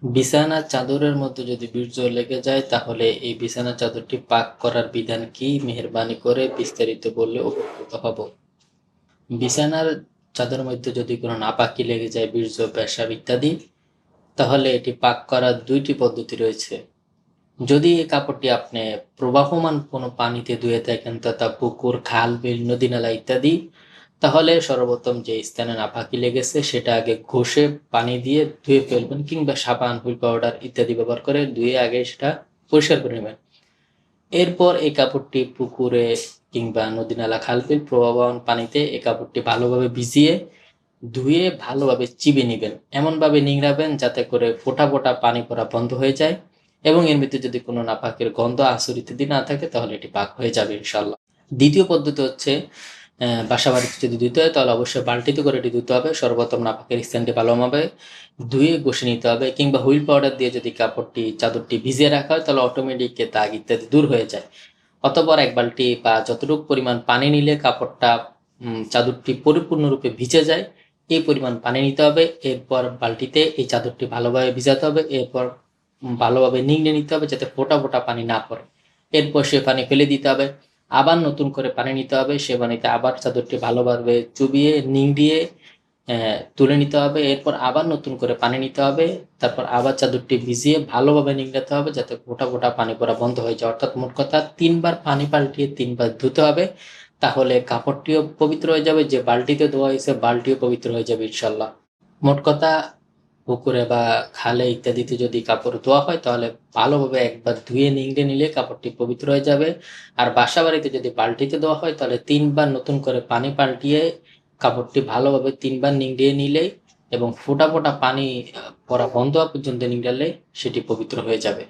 বিছানার চাদরের মধ্যে যদি বীর্য লেগে যায় তাহলে এই বিছানার চাদরটি পাক করার বিধান কি? মেহেরবানি করে বিস্তারিত বললে উপকৃত হব। বিছানার চাদরের মধ্যে যদি কোনো নাপাকি লেগে যায়, বীর্য, পেশাব ইত্যাদি, তাহলে এটি পাক করার ২টি পদ্ধতি রয়েছে। যদি এই কাপড়টি আপনি প্রবাহমান কোনো পানিতে ধুয়ে থাকেন তথা পুকুর, খাল, বিল, নদী-নালা ইত্যাদি, তাহলে সর্বপ্রথম যে স্থানে নাপাকি লেগেছে সেটা আগে ঘষে পানি দিয়ে ধুয়ে ফেলবেন, কিংবা সাবান, হুইল পাউডার ইত্যাদি ব্যবহার করে ধুয়ে আগে সেটা পরিষ্কার করে নেবেন। এরপর এই কাপড়টি পুকুরে কিংবা নদী-নালা, খাল-বিল প্রবাহমান পানিতে এই কাপড়টি ভালোভাবে ভিজিয়ে ধুয়ে ভালোভাবে চিবে নিবেন। এমনভাবে নিংড়াবেন যাতে করে ফোঁটা ফোঁটা পানি পড়া বন্ধ হয়ে যায়, এবং এর ভিতরে যদি কোনো নাপাকের গন্ধ, আঁচড় ইত্যাদি না থাকে তাহলে এটি পাক হয়ে যাবে ইনশাআল্লাহ। দ্বিতীয় পদ্ধতি হচ্ছে, বাসা বাড়িতে যদি ধুতে হয় তাহলে অবশ্যই বালতিতে করে এটি ধুতে হবে। সর্বপ্রথম নাপাকের স্থানটি ভালোভাবে ধুয়ে ঘষে নিতে হবে, কিংবা হুইল পাউডার দিয়ে যদি কাপড়টি, চাদরটি ভিজিয়ে রাখা হয় তাহলে অটোমেটিক দাগ ইত্যাদি দূর হয়ে যায়। অতঃপর ১ বালতি বা যতটুকু পরিমাণ পানি নিলে কাপড়টা, চাদরটি পরিপূর্ণরূপে ভিজে যায়, এই পরিমাণ পানি নিতে হবে। এরপর বালতিতে এই চাদরটি ভালোভাবে ভিজাতে হবে। এরপর ভালোভাবে নিংড়ে নিতে হবে যাতে ফোঁটা ফোঁটা পানি না পড়ে। এরপর সে পানি ফেলে দিতে হবে। আবার নতুন করে পানি নিতে হবে। সে পানিতে আবার চাদরটি ভালোভাবে চুবিয়ে নিংড়িয়ে তুলে নিতে হবে। এরপর আবার নতুন করে পানি নিতে হবে। তারপর আবার চাদরটি ভিজিয়ে ভালোভাবে নিংড়াতে হবে যাতে ফোঁটা ফোঁটা পানি পড়া বন্ধ হয়ে যায়। অর্থাৎ মোট কথা ৩ বার পানি পাল্টিয়ে ৩ বার ধুতে হবে। তাহলে কাপড়টিও পবিত্র হয়ে যাবে, যে বালতিতে ধোয়া হয়েছে বালতিও পবিত্র হয়ে যাবে ইনশাআল্লাহ। মোট কথা, পুকুরে বা খালে ইত্যাদিতে যদি কাপড় ধোয়া হয় তাহলে ভালোভাবে একবার ধুয়ে নিংড়ে নিলে কাপড়টি পবিত্র হয়ে যাবে। আর বাসাবাড়িতে যদি বালতিতে ধোয়া হয় তাহলে ৩ বার নতুন করে পানি পাল্টিয়ে কাপড়টি ভালোভাবে ৩ বার নিংড়িয়ে নিলেই, এবং ফোঁটা ফোঁটা পানি পড়া বন্ধ হওয়া পর্যন্ত নিংড়ালে সেটি পবিত্র হয়ে যাবে।